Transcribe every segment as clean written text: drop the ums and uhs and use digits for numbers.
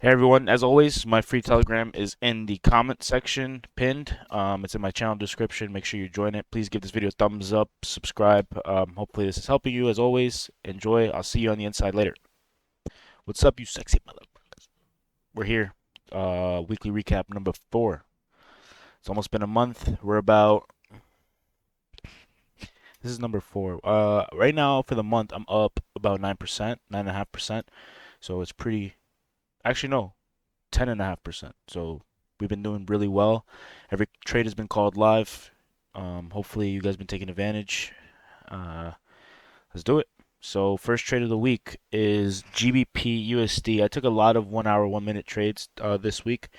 Hey everyone, as always, my free Telegram is in the comment section pinned. It's in my channel description. Make sure you join it. Please give this video a thumbs up, subscribe. Hopefully this is helping you as always. Enjoy. I'll see you on the inside later. What's up, you sexy motherfuckers? We're here. Weekly recap number 4. It's almost been a month. This is number 4. Right now for the month, I'm up about 9%, 9.5%. So it's pretty. Actually, no. 10.5%. So we've been doing really well. Every trade has been called live. Hopefully you guys been taking advantage. Uh, let's do it. So first trade of the week is GBP USD. I took a lot of 1 hour, 1 minute trades this week.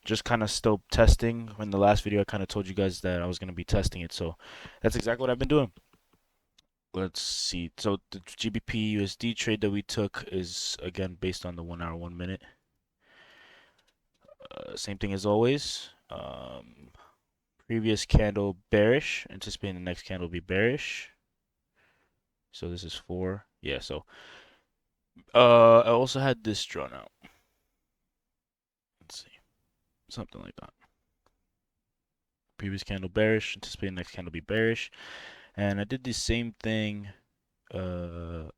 Just kind of still testing. In the last video, I kind of told you guys that I was going to be testing it. So that's exactly what I've been doing. Let's see. So the GBP USD trade that we took is again based on the 1 hour, 1 minute. Same thing as always. Previous candle bearish, anticipating the next candle will be bearish. So this is 4. Yeah, so I also had this drawn out. Let's see. Something like that. Previous candle bearish, anticipating the next candle will be bearish. And I did the same thing kind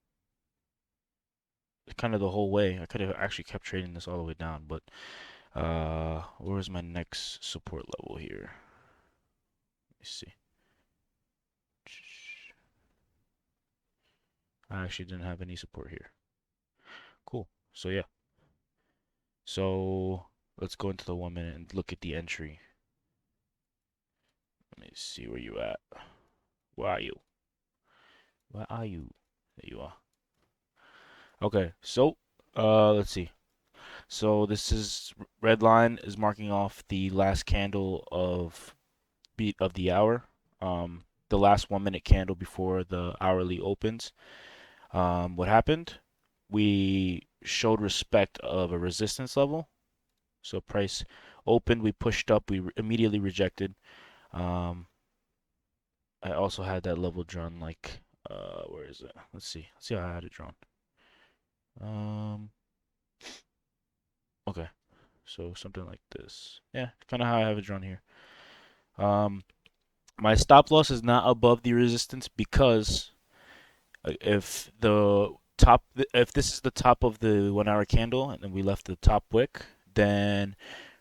of the whole way. I could have actually kept trading this all the way down, but where's my next support level here? Let me see. I actually didn't have any support here. Cool. So yeah. So let's go into the 1 minute and look at the entry. Let me see where you at. Where are you? Where are you? There you are. Okay, so let's see. So this is red line is marking off the last candle of the hour. The last 1 minute candle before the hourly opens. What happened? We showed respect of a resistance level. So price opened, we pushed up, we immediately rejected. I also had that level drawn like, where is it? Let's see how I had it drawn. Okay, so something like this. Yeah, kind of how I have it drawn here. My stop loss is not above the resistance because if this is the top of the 1 hour candle and then we left the top wick, then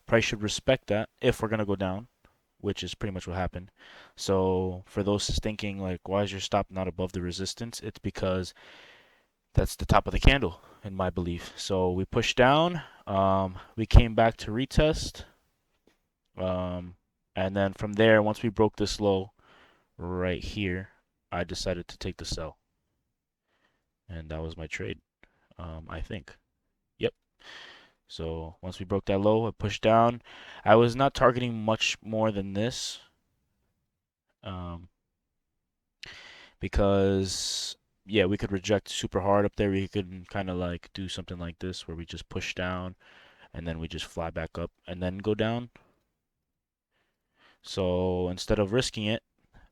price should respect that if we're gonna go down, which is pretty much what happened. So for those thinking like, why is your stop not above the resistance? It's because that's the top of the candle in my belief. So we pushed down, we came back to retest, and then from there, once we broke this low right here, I decided to take the sell, and that was my trade. I think. Yep. So once we broke that low, I pushed down. I was not targeting much more than this, because yeah, we could reject super hard up there. We could kind of like do something like this where we just push down and then we just fly back up and then go down. So instead of risking it,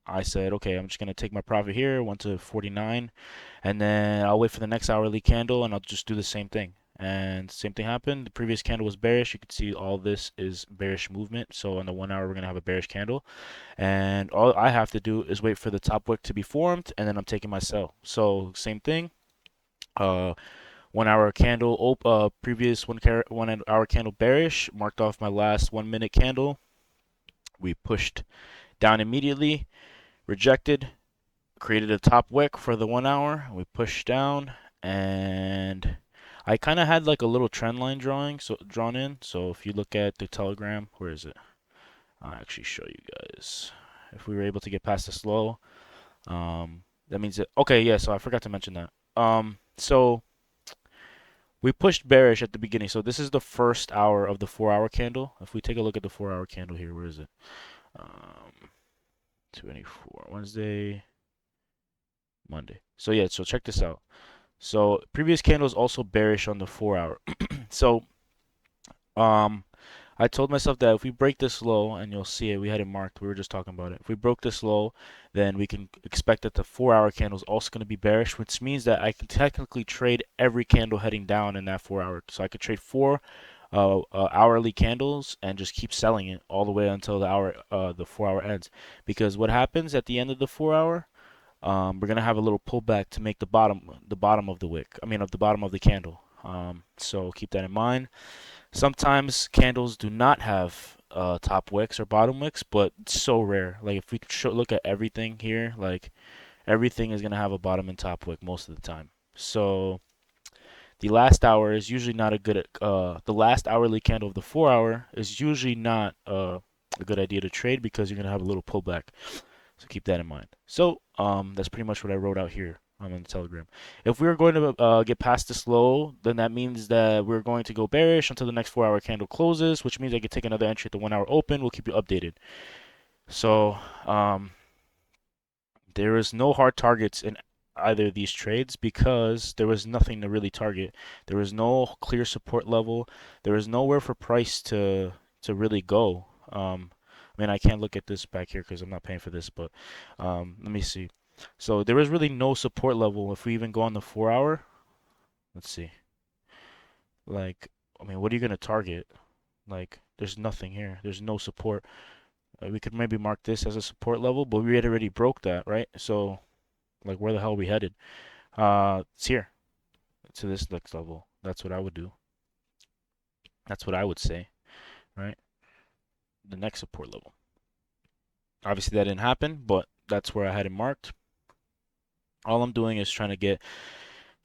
I said, okay, I'm just going to take my profit here, 1 to 49, and then I'll wait for the next hourly candle and I'll just do the same thing. And same thing happened. The previous candle was bearish. You can see all this is bearish movement. So on the 1 hour, we're going to have a bearish candle. And all I have to do is wait for the top wick to be formed, and then I'm taking my sell. So same thing. 1 hour candle, previous 1 hour candle bearish, marked off my last 1 minute candle. We pushed down immediately, rejected, created a top wick for the 1 hour. We pushed down, and I kind of had like a little trend line drawn in. So if you look at the Telegram, where is it? I'll actually show you guys. If we were able to get past this low, that means that, okay, yeah, so I forgot to mention that. So we pushed bearish at the beginning. So this is the first hour of the 4 hour candle. If we take a look at the 4 hour candle here, where is it? 24, Wednesday, Monday. So yeah, so check this out. So previous candle is also bearish on the 4 hour. So I told myself that if we break this low, and you'll see it, we had it marked, we were just talking about it. If we broke this low, then we can expect that the 4 hour candle is also going to be bearish, which means that I can technically trade every candle heading down in that 4 hour. So I could trade 4 hourly candles and just keep selling it all the way until the 4 hour ends. Because what happens at the end of the 4 hour, we're gonna have a little pullback to make the bottom of the wick. I mean, of the bottom of the candle. So keep that in mind. Sometimes candles do not have top wicks or bottom wicks, but it's so rare. Like if we look at everything here, like everything is gonna have a bottom and top wick most of the time. So the last hour is usually not a good. The last hourly candle of the 4 hour is usually not a good idea to trade because you're gonna have a little pullback. So keep that in mind. So that's pretty much what I wrote out here on the Telegram. If we're going to get past this low, then that means that we're going to go bearish until the next 4 hour candle closes, which means I could take another entry at the 1 hour open. We'll keep you updated. So there is no hard targets in either of these trades because there was nothing to really target. There was no clear support level. There was nowhere for price to really go. I mean, I can't look at this back here because I'm not paying for this, but let me see. So there was really no support level if we even go on the 4 hour. Let's see. Like, I mean, what are you gonna target? Like, there's nothing here. There's no support. We could maybe mark this as a support level, but we had already broke that, right? So like, where the hell are we headed? It's here to this next level. That's what I would do. That's what I would say, right? The next support level. Obviously, that didn't happen, but that's where I had it marked. All I'm doing is trying to get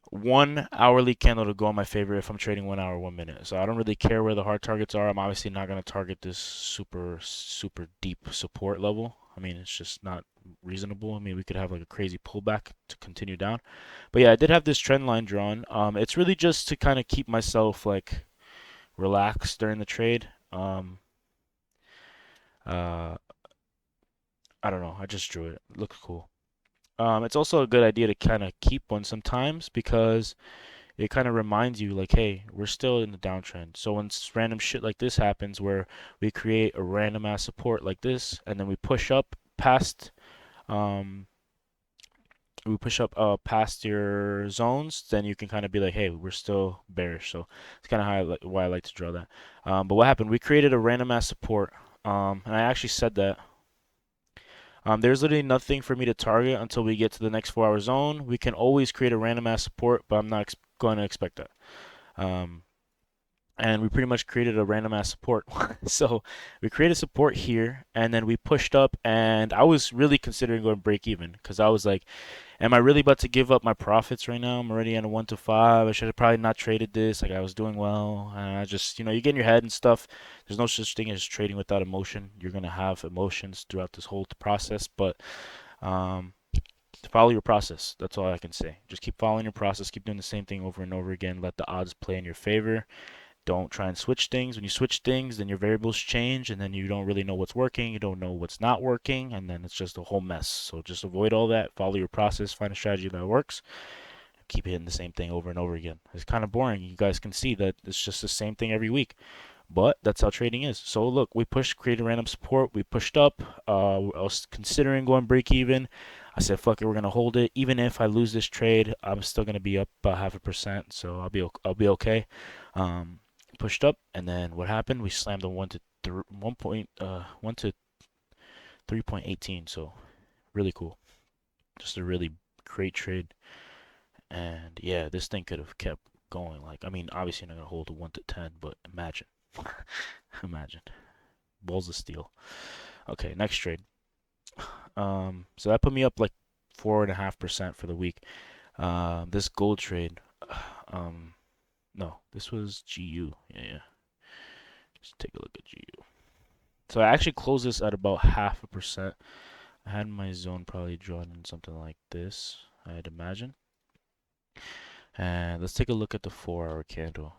one hourly candle to go in my favor if I'm trading 1 hour, 1 minute. So I don't really care where the hard targets are. I'm obviously not going to target this super deep support level. I mean, it's just not reasonable. I mean, we could have like a crazy pullback to continue down. But yeah, I did have this trend line drawn. It's really just to kind of keep myself like relaxed during the trade. Uh, I don't know. I just drew it. It looks cool. It's also a good idea to kind of keep one sometimes because it kind of reminds you like, hey, we're still in the downtrend. So when random shit like this happens where we create a random ass support like this and then um we push up past your zones, then you can kind of be like, hey, we're still bearish. So it's kind of why I like to draw that. But what happened? We created a random ass support. And I actually said that there's literally nothing for me to target until we get to the next 4 hour zone. We can always create a random ass support, but I'm not going to expect that. Um, and we pretty much created a random ass support. So we created support here, and then we pushed up, and I was really considering going break even because I was like, am I really about to give up my profits right now? I'm already on a 1 to 5. I should have probably not traded this. Like I was doing well, and I just, you get in your head and stuff. There's no such thing as trading without emotion. You're gonna have emotions throughout this whole process, but um, follow your process. That's all I can say. Just keep following your process. Keep doing the same thing over and over again. Let the odds play in your favor. Don't try and switch things. When you switch things, then your variables change, and then you don't really know what's working. You don't know what's not working, and then it's just a whole mess. So just avoid all that. Follow your process. Find a strategy that works. Keep hitting the same thing over and over again. It's kind of boring. You guys can see that it's just the same thing every week. But that's how trading is. So look, we pushed, created random support. We pushed up. I was considering going break even. I said, fuck it, we're gonna hold it. Even if I lose this trade, I'm still gonna be up about 0.5%. So I'll be okay. Um, Pushed up, and then what happened? We slammed the 1 to 3.18. So really cool. Just a really great trade. And yeah, this thing could have kept going. Like, I mean, obviously not gonna hold a 1 to 10, but imagine, imagine balls of steel. Okay, next trade. So that put me up like 4.5% for the week. This gold trade. Um, no, this was GU. Yeah. Just take a look at GU. So I actually closed this at about 0.5%. I had my zone probably drawn in something like this, I'd imagine. And let's take a look at the 4 hour candle.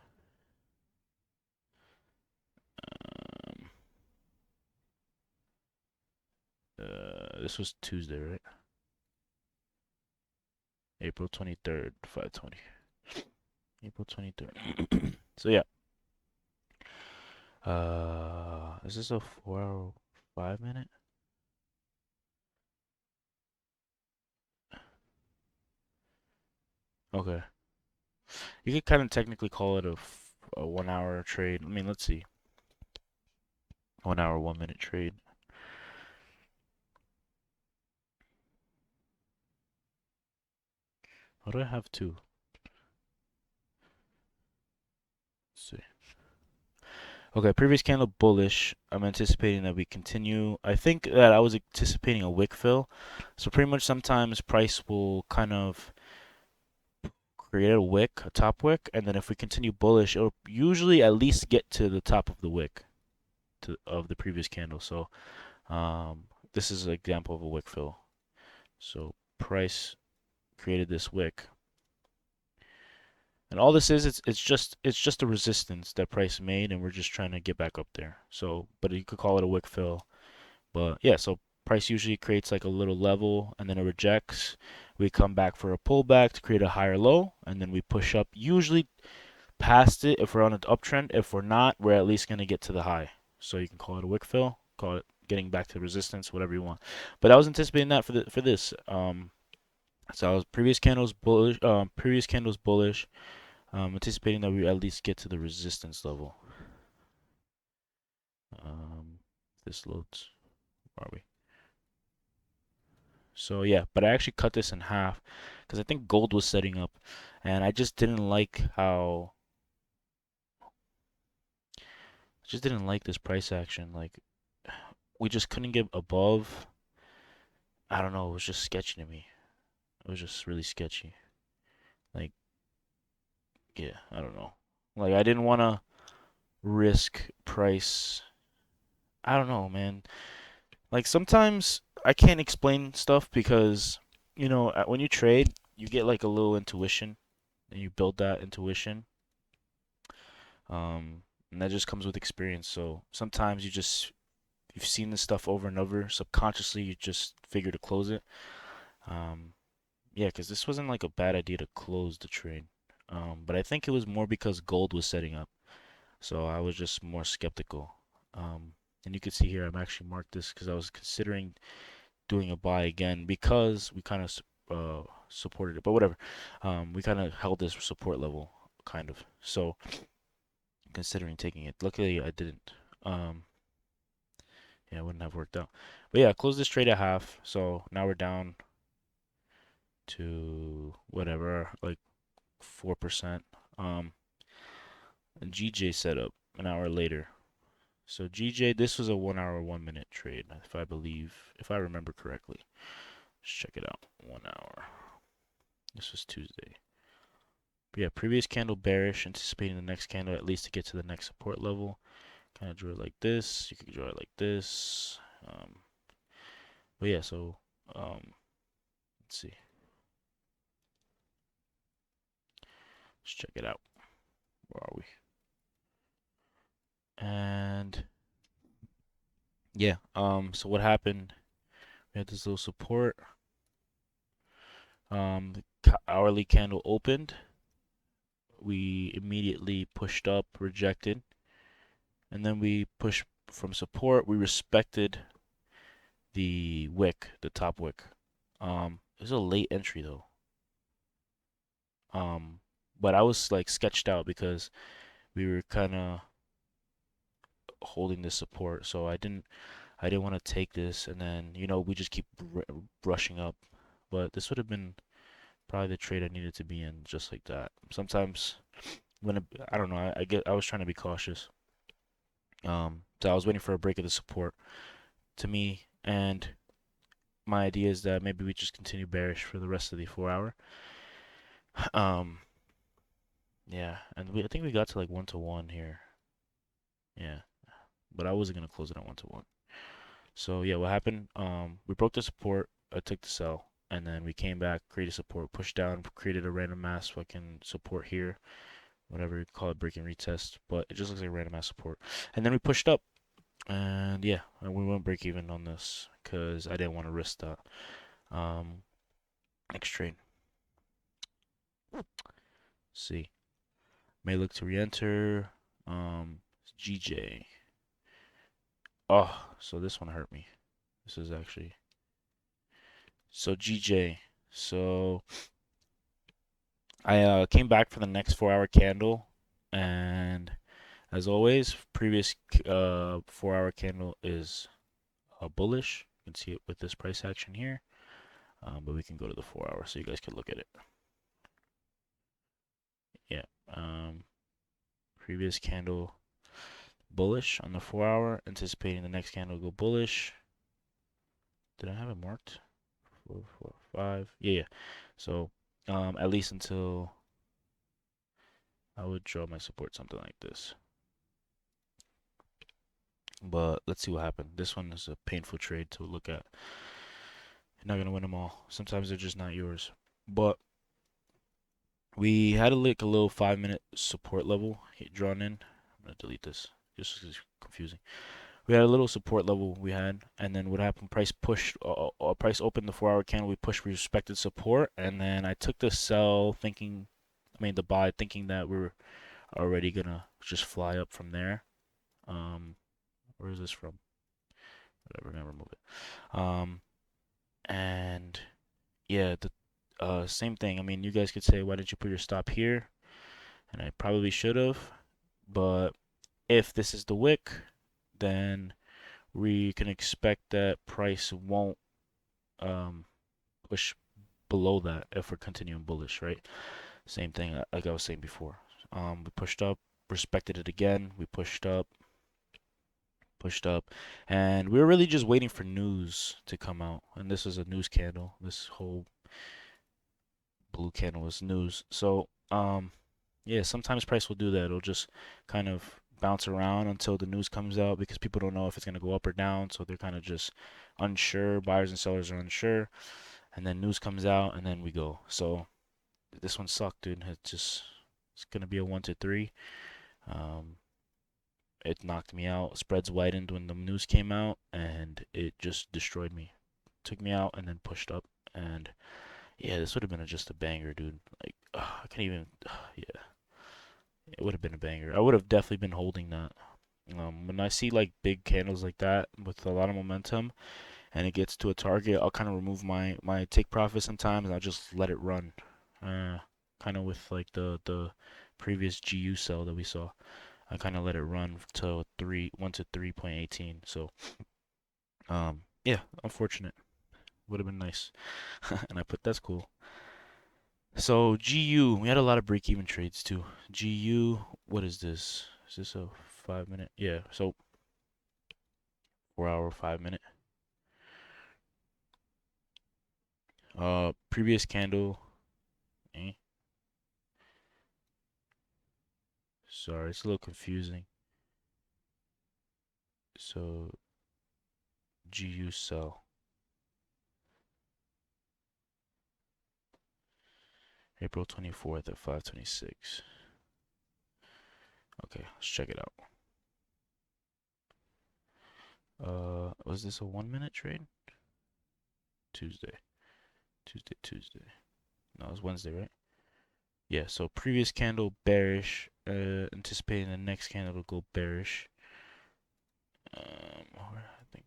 Um, this was Tuesday, right? April 23rd, 5:20. April 23rd. So yeah. Is this a 4 hour, 5 minute? Okay. You could kind of technically call it a a 1 hour trade. I mean, let's see. 1 hour, 1 minute trade. What do I have two? Let's see. Okay, previous candle bullish. I'm anticipating that we continue. I think that I was anticipating a wick fill. So pretty much sometimes price will kind of create a wick, a top wick, and then if we continue bullish, it'll usually at least get to the top of the wick of the previous candle. So this is an example of a wick fill. So price created this wick. And all this is, it's just a resistance that price made, and we're just trying to get back up there. So, but you could call it a wick fill. But yeah, so price usually creates like a little level, and then it rejects. We come back for a pullback to create a higher low, and then we push up, usually past it if we're on an uptrend. If we're not, we're at least going to get to the high. So you can call it a wick fill, call it getting back to resistance, whatever you want. But I was anticipating that for this. So I was previous candles bullish. Anticipating that we at least get to the resistance level. This loads. Where are we? So yeah, but I actually cut this in half because I think gold was setting up, and I just didn't like this price action. Like we just couldn't get above. I don't know. It was just sketchy to me. It was just really sketchy. Like yeah, I don't know. Like I didn't want to risk price. I don't know, man. Like sometimes I can't explain stuff because when you trade, you get like a little intuition, and you build that intuition. And that just comes with experience. So sometimes you've seen this stuff over and over. Subconsciously, you just figure to close it. Um, yeah, because this wasn't like a bad idea to close the trade. But I think it was more because gold was setting up. So I was just more skeptical. And you can see here, I'm actually marked this because I was considering doing a buy again because we kind of supported it. But whatever. We kind of held this support level, kind of. So considering taking it. Luckily, I didn't. Yeah, it wouldn't have worked out. But yeah, close this trade at half. So now we're down to whatever, like 4%. And GJ set up an hour later. So GJ, this was a 1 hour, 1 minute trade, if I remember correctly. Let's check it out. 1 hour. This was Tuesday. But yeah, previous candle bearish, anticipating the next candle at least to get to the next support level. Kind of draw it like this. You could draw it like this. But yeah, so let's see. Let's check it out. Where are we? And yeah, so what happened? We had this little support. The hourly candle opened. We immediately pushed up, rejected, and then we pushed from support. We respected the wick, the top wick. It was a late entry though. But I was like sketched out because we were kind of holding this support, so I didn't want to take this, and then we just keep brushing up. But this would have been probably the trade I needed to be in, just like that. Sometimes I don't know, I was trying to be cautious. So I was waiting for a break of the support to me, and my idea is that maybe we just continue bearish for the rest of the 4 hour. Yeah, and I think we got to like 1-to-1 here. Yeah, but I wasn't gonna close it at 1-to-1. So yeah, what happened? We broke the support. I took the sell, and then we came back, created support, pushed down, created a random mass fucking support here, whatever you call it, break and retest. But it just looks like a random mass support. And then we pushed up, and yeah, and we went break even on this because I didn't want to risk that. Next trade. See, may look to re-enter. GJ. Oh, so this one hurt me. This is actually so GJ. So I came back for the next 4 hour candle, And as always, previous 4-hour candle is bullish. You can see it with this price action here. But we can go to the 4-hour so you guys can look at it. Yeah. Previous candle bullish on the 4-hour, anticipating the next candle to go bullish. Did I have it marked? 4, 4, 5. Yeah. So at least until I would draw my support something like this. But let's see what happened. This one is a painful trade to look at. You're not gonna win them all. Sometimes they're just not yours. But we had a little 5-minute support level drawn in. I'm gonna delete this. Just it's confusing. We had a little support level we had, and then what happened? Price pushed. Price opened the 4-hour candle. We pushed. We respected support, and then I took the sell, thinking, I mean the buy, thinking that we're already gonna just fly up from there. Where is this from? Whatever, we're gonna remove it. And yeah, the same thing. I mean, you guys could say, why didn't you put your stop here? And I probably should have, but if this is the wick, then we can expect that price won't push below that if we're continuing bullish, right? Same thing like I was saying before. We pushed up, respected it again. We pushed up, and we were really just waiting for news to come out. And this is a news candle. This whole blue candle was news. So yeah, sometimes price will do that. It'll just kind of bounce around until the news comes out because people don't know if it's going to go up or down. So they're kind of just unsure. Buyers and sellers are unsure. And then news comes out and then we go. So this one sucked, dude. It's going to be a 1 to 3. It knocked me out. Spreads widened when the news came out and it just destroyed me. Took me out and then pushed up. And yeah, this would have been just a banger, dude. Like, I can't even, yeah. It would have been a banger. I would have definitely been holding that. When I see like big candles like that with a lot of momentum and it gets to a target, I'll kind of remove my take profit sometimes and I'll just let it run. Kind of with like the previous GU sell that we saw. I kind of let it run to 1 to 3.18. So yeah, unfortunate. Would have been nice. And I put that's cool. So GU, we had a lot of break-even trades too. GU, what is this? Is this a 5-minute? Yeah, so 4-hour, 5-minute. Previous candle. Sorry, it's a little confusing. So GU sell. April 24th at 5:26. Okay, let's check it out. Was this a 1-minute trade? Tuesday. No, it was Wednesday, right? Yeah, so previous candle bearish, anticipating the next candle to go bearish. I think,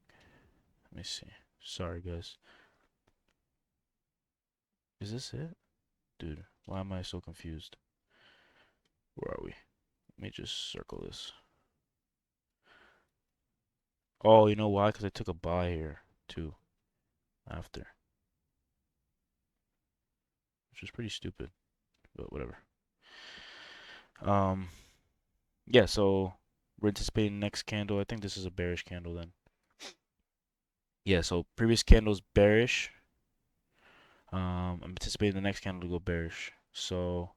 let me see. Sorry, guys. Is this it? Dude, why am I so confused? Where are we? Let me just circle this. Oh, you know why? Because I took a buy here, too, after. Which is pretty stupid, but whatever. Yeah, so we're anticipating next candle. I think this is a bearish candle then. Yeah, so previous candle's bearish. I'm anticipating the next candle to go bearish. So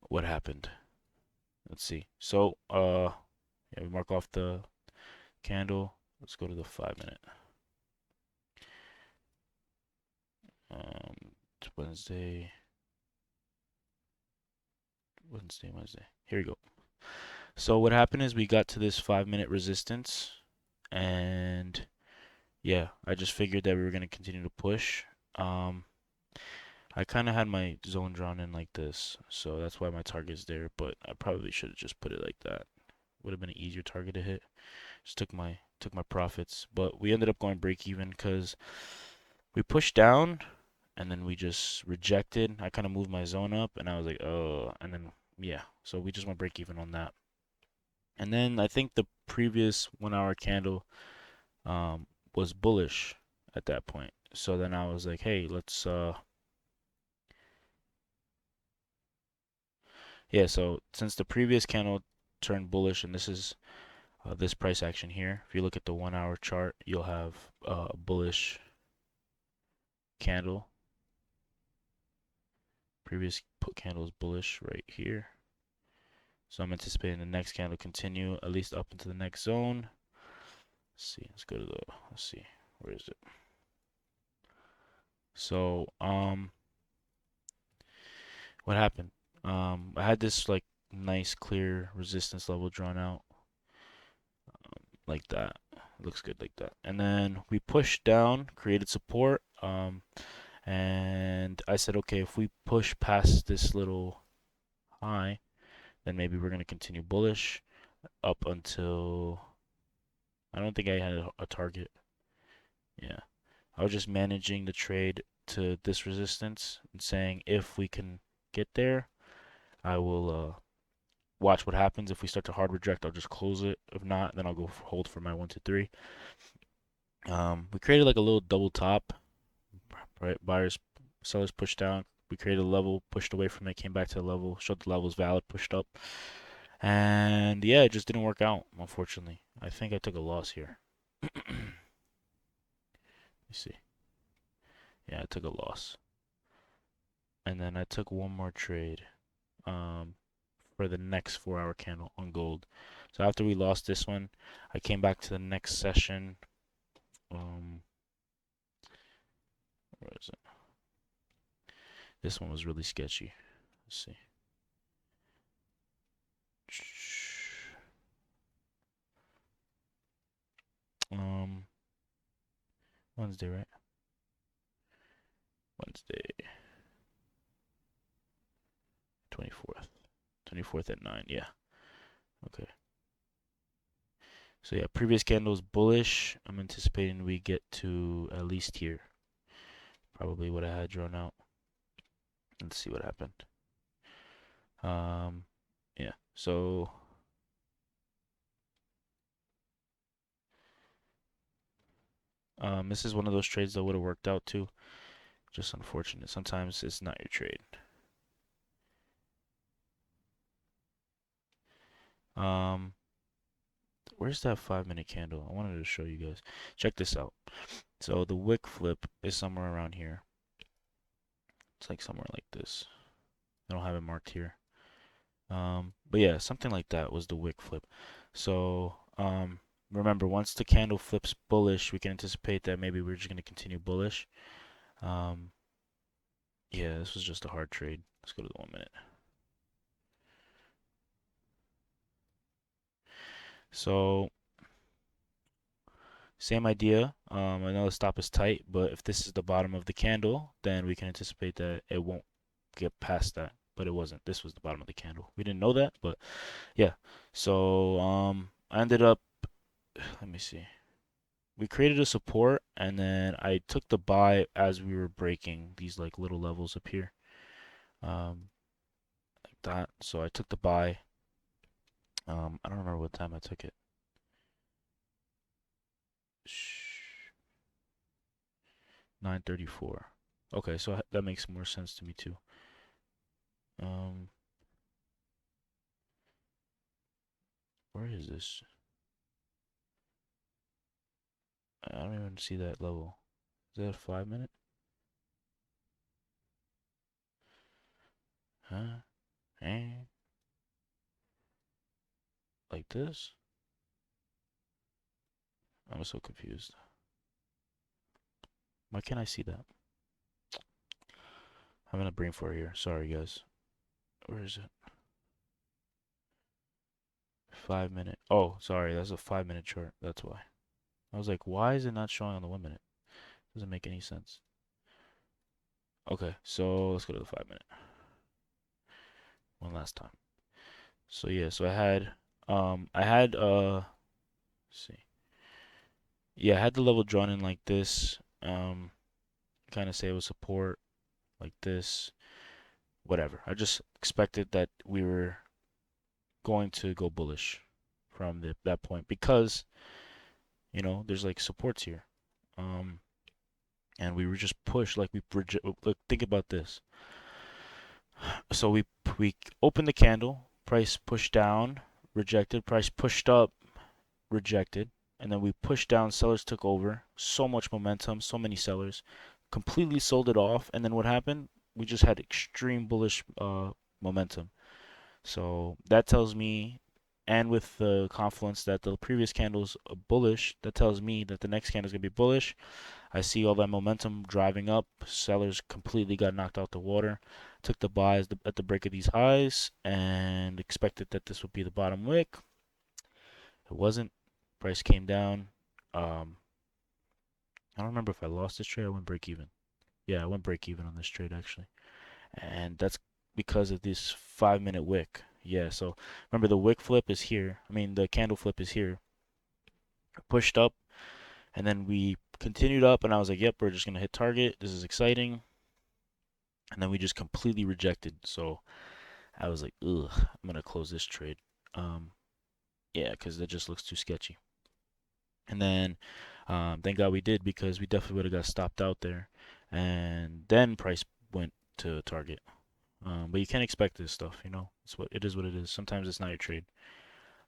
what happened? Let's see. So yeah, we mark off the candle. Let's go to the 5-minute. It's Wednesday. Here we go. So what happened is we got to this 5-minute resistance, and yeah, I just figured that we were gonna continue to push. I kind of had my zone drawn in like this, so that's why my target's there. But I probably should have just put it like that. Would have been an easier target to hit. Just took my profits, but we ended up going break even because we pushed down and then we just rejected. I kind of moved my zone up and I was like, oh, and then yeah, so we just went break even on that. And then I think the previous 1 hour candle um, was bullish at that point. So then I was like, hey, let's yeah, so since the previous candle turned bullish, and this is this price action here, if you look at the 1 hour chart, you'll have a bullish candle. Previous put candle is bullish right here. So I'm anticipating the next candle continue at least up into the next zone. Let's see, let's go to the, let's see, where is it? So, what happened? I had this like nice clear resistance level drawn out like that. It looks good like that. And then we pushed down, created support, and I said, okay, if we push past this little high, then maybe we're gonna continue bullish up until I don't think I had a target. Yeah, I was just managing the trade to this resistance and saying if we can get there, I will watch what happens. If we start to hard reject, I'll just close it. If not, then I'll go for hold for my 1, 2, 3. We created like a little double top, right? Buyers, sellers pushed down. We created a level, pushed away from it, came back to the level, showed the level is valid, pushed up. And yeah, it just didn't work out, unfortunately. I think I took a loss here. Let me see. Yeah, I took a loss. And then I took one more trade um, for the next 4 hour candle on gold. So after we lost this one, I came back to the next session. Um, where is it? This one was really sketchy. Let's see. Um, Wednesday, right? Wednesday, 24th. 24th at 9. Yeah. Okay. So yeah, previous candle is bullish. I'm anticipating we get to at least here. Probably what I had drawn out. Let's see what happened. Yeah. So this is one of those trades that would have worked out too. Just unfortunate. Sometimes it's not your trade. Um, where's that 5 minute candle? I wanted to show you guys. Check this out. So the wick flip is somewhere around here. It's like somewhere like this. I don't have it marked here. But yeah, something like that was the wick flip. So remember, once the candle flips bullish, we can anticipate that maybe we're just going to continue bullish. Um, yeah, this was just a hard trade. Let's go to the 1 minute. So same idea. I know the stop is tight, but if this is the bottom of the candle, then we can anticipate that it won't get past that. But it wasn't. This was the bottom of the candle. We didn't know that, but yeah. So I ended up. Let me see. We created a support, and then I took the buy as we were breaking these like little levels up here, like that. So I took the buy. I don't remember what time I took it. 9:34. Okay, so that makes more sense to me too. Um, where is this? I don't even see that level. Is that a 5 minute? Huh? Eh? Like this? I'm so confused. Why can't I see that? I'm in a brain fart here. Sorry, guys. Where is it? 5 minute. Oh, sorry. That's a 5 minute chart. That's why. I was like, why is it not showing on the 1 minute? Doesn't make any sense. Okay, so let's go to the 5 minute. One last time. So yeah, so I had let's see. Yeah, I had the level drawn in like this. Kind of say it was support like this. whatever. I just expected that we were going to go bullish from that point because there's like supports here. Um, and we were just pushed like look, think about this. So we opened the candle, price pushed down, rejected, price pushed up, rejected, and then we pushed down, sellers took over, so much momentum, so many sellers, completely sold it off, and then what happened? We just had extreme bullish momentum. So that tells me, and with the confluence that the previous candle's bullish, that tells me that the next candle is going to be bullish. I see all that momentum driving up. Sellers completely got knocked out the water. Took the buys at the break of these highs and expected that this would be the bottom wick. It wasn't. Price came down. I don't remember if I lost this trade. I went break even. Yeah, I went break even on this trade actually, and that's because of this 5 minute wick. Yeah, so remember the wick flip is here. I mean the candle flip is here. Pushed up, and then we continued up, and I was like, "Yep, we're just gonna hit target. This is exciting." And then we just completely rejected. So I was like, "Ugh, I'm gonna close this trade." Um, yeah, because it just looks too sketchy. And then, thank God we did because we definitely would have got stopped out there. And then price went to target. But you can't expect this stuff, It's what it is. What it is. Sometimes it's not your trade.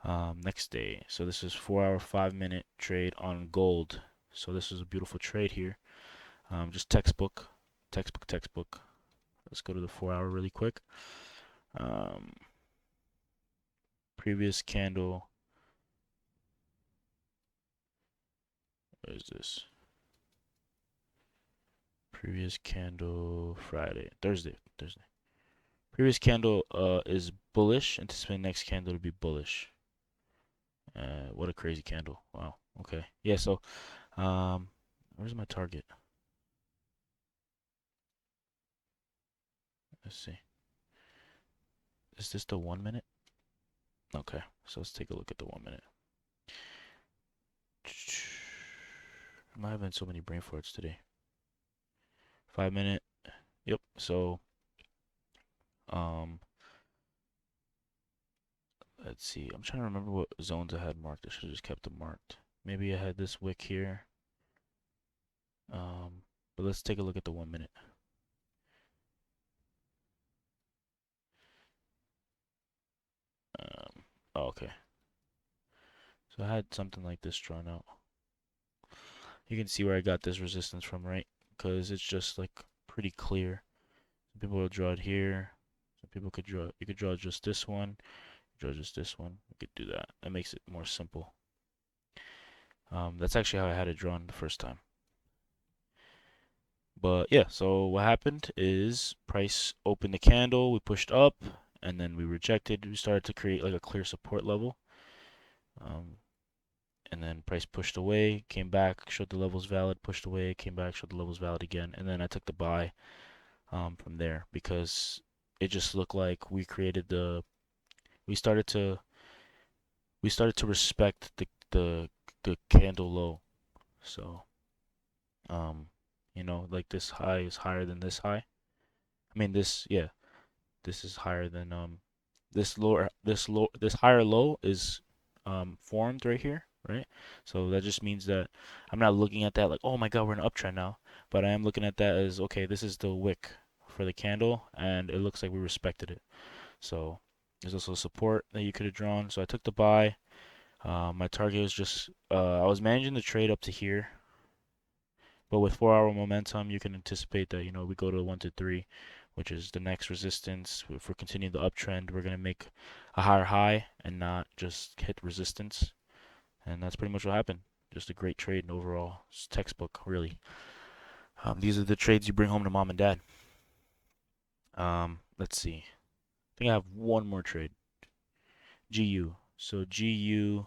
Next day. So this is 4 hour, 5 minute trade on gold. So this is a beautiful trade here. Just textbook, textbook, textbook. Let's go to the 4 hour really quick. Um, previous candle. What is this? Previous candle Thursday. Previous candle is bullish. Anticipating next candle to be bullish. What a crazy candle. Wow. Okay. Yeah, so where's my target? Let's see. Is this the 1 minute? Okay. So let's take a look at the 1 minute. I'm having so many brain farts today. 5 minute. Yep. So um let's see. I'm trying to remember what zones I had marked. I should have just kept them marked. Maybe I had this wick here. But let's take a look at the 1 minute. Oh, okay. So I had something like this drawn out. You can see where I got this resistance from, right? Because it's just like pretty clear. Some people will draw it here. Some people could draw. You could draw just this one. Draw just this one. We could do that. That makes it more simple. That's actually how I had it drawn the first time. But yeah, so what happened is price opened the candle, we pushed up, and then we rejected. We started to create like a clear support level. And then price pushed away, came back, showed the levels valid, pushed away, came back, showed the levels valid again, and then I took the buy from there because it just looked like we started to respect the candle low. So like this high is higher than this high. I mean this is higher than this higher low is formed right here, right? So that just means that I'm not looking at that like, oh my God, we're in an uptrend now, but I am looking at that as, okay, this is the wick for the candle, and it looks like we respected it. So there's also support that you could have drawn. So I took the buy. My target was just I was managing the trade up to here, but with 4 hour momentum, you can anticipate that we go to 1 to 3, which is the next resistance. If we're continuing the uptrend, we're gonna make a higher high and not just hit resistance. And that's pretty much what happened. Just a great trade and overall. It's textbook, really. These are the trades you bring home to mom and dad. Let's see. I think I have one more trade. GU. So GU,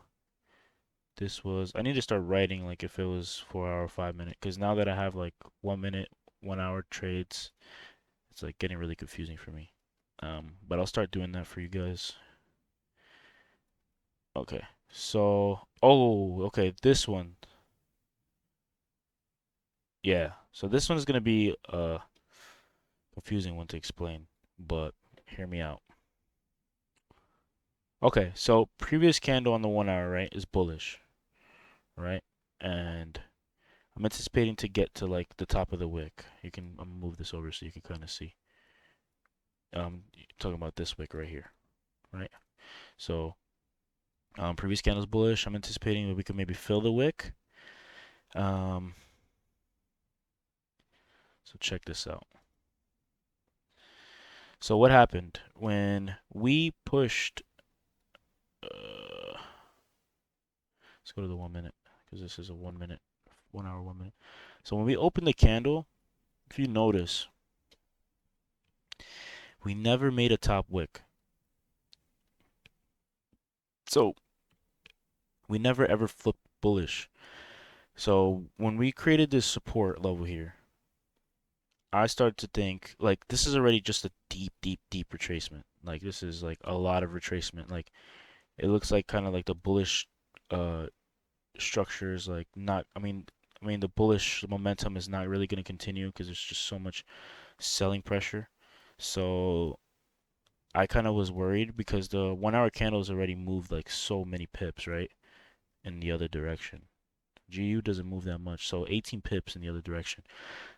I need to start writing like if it was 4 hour, 5 minute, because now that I have like 1 minute, 1 hour trades, it's like getting really confusing for me. But I'll start doing that for you guys. Okay. So, okay, this one. Yeah. So this one is gonna be a confusing one to explain. but hear me out. Okay, so previous candle on the 1 hour, right, is bullish, right? And I'm anticipating to get to like the top of the wick. I'm gonna move this over so you can kind of see. Talking about this wick right here, right? So, previous candle's bullish. I'm anticipating that we could maybe fill the wick. Um, so check this out. So what happened when we pushed? Let's go to the 1 minute because this is a 1 minute, 1 hour, 1 minute. So when we opened the candle, if you notice, we never made a top wick. So we never ever flipped bullish. So when we created this support level here, I started to think like this is already just a deep, deep, deep retracement. Like this is like a lot of retracement. Like it looks like kind of like the bullish uh structures like not I mean the bullish momentum is not really going to continue because there's just so much selling pressure. So I kind of was worried because the 1 hour candles already moved like so many pips, right? In the other direction. GU doesn't move that much, so 18 pips in the other direction.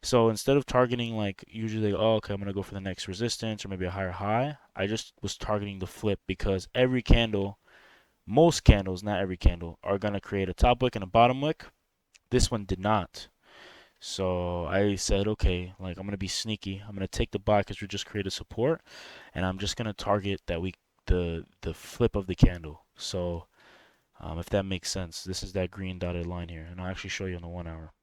So instead of targeting like usually, oh, okay, I'm gonna go for the next resistance or maybe a higher high, I just was targeting the flip because every candle, most candles, not every candle, are gonna create a top wick and a bottom wick. This one did not. So I said, okay, like I'm gonna be sneaky. I'm gonna take the buy because we just created support, and I'm just gonna target the flip of the candle. So if that makes sense, this is that green dotted line here, and I'll actually show you on the 1 hour.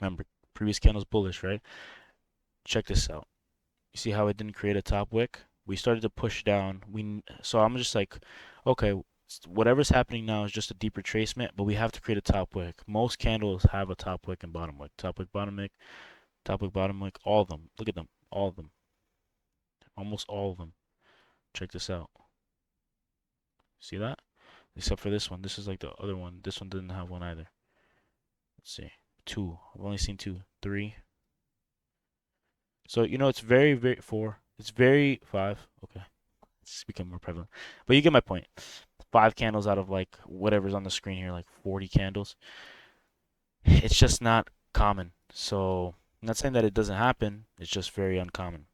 Remember, previous candle's bullish, right? Check this out. You see how it didn't create a top wick? We started to push down. So I'm just like, okay, whatever's happening now is just a deep retracement, but we have to create a top wick. Most candles have a top wick and bottom wick. Top wick, bottom wick, top wick, bottom wick, all of them. Look at them, all of them, almost all of them. Check this out. See that? Except for this one. This is like the other one. This one didn't have one either. Let's see. Two. I've only seen two. Three. So it's very, very four. It's very five. Okay. It's become more prevalent. But you get my point. 5 candles out of like whatever's on the screen here, like 40 candles. It's just not common. So I'm not saying that it doesn't happen. It's just very uncommon.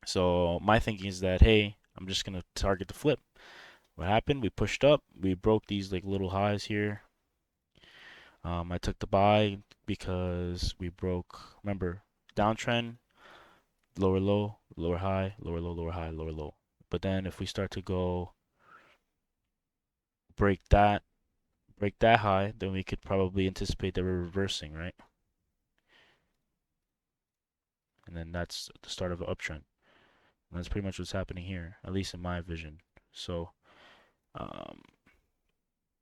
So my thinking is that, hey, I'm just gonna target the flip. What happened? We pushed up. We broke these like little highs here. I took the buy because we broke. Remember, downtrend, lower low, lower high, lower low, lower high, lower low. But then if we start to go break that high, then we could probably anticipate that we're reversing, right? And then that's the start of an uptrend. And that's pretty much what's happening here, at least in my vision. So, um,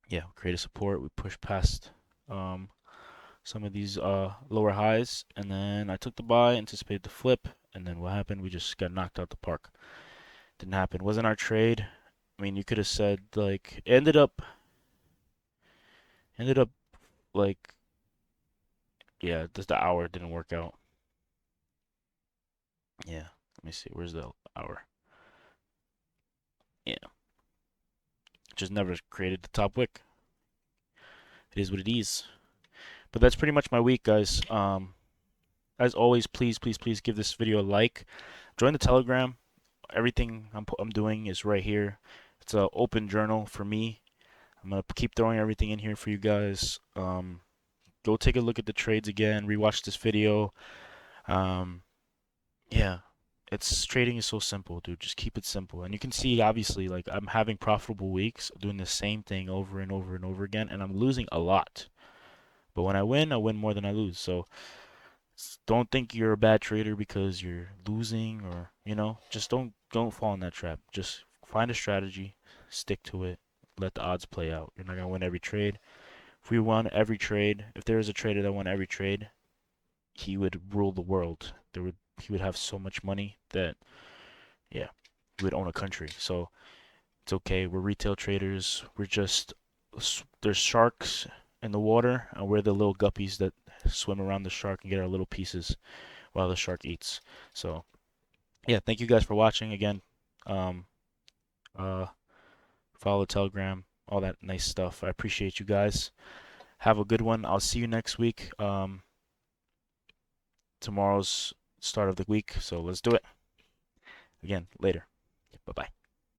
yeah, create a support. We push past some of these lower highs, and then I took the buy, anticipated the flip, and then what happened? We just got knocked out the park. Didn't happen. Wasn't our trade. I mean, you could have said like it ended up like yeah, just the hour didn't work out. Yeah, let me see. Where's the hour? Yeah, just never created the top wick. It is what it is. But that's pretty much my week, guys. As always, please, please, please give this video a like. Join the Telegram. Everything I'm doing is right here. It's an open journal for me. I'm gonna keep throwing everything in here for you guys. Go take a look at the trades again. Rewatch this video. Um, yeah, it's trading is so simple, dude. Just keep it simple, and you can see obviously like I'm having profitable weeks, doing the same thing over and over and over again, and I'm losing a lot. But when I win more than I lose. So don't think you're a bad trader because you're losing or just don't fall in that trap. Just find a strategy, stick to it, let the odds play out. You're not gonna win every trade. If we won every trade, if there was a trader that won every trade, he would rule the world. He would have so much money that yeah, he would own a country. So it's okay. We're retail traders. There's sharks in the water, and we're the little guppies that swim around the shark and get our little pieces while the shark eats. So yeah, thank you guys for watching again. Um, uh, follow Telegram, all that nice stuff. I appreciate you guys. Have a good one. I'll see you next week. Tomorrow's start of the week, so let's do it. Again, later. Bye bye.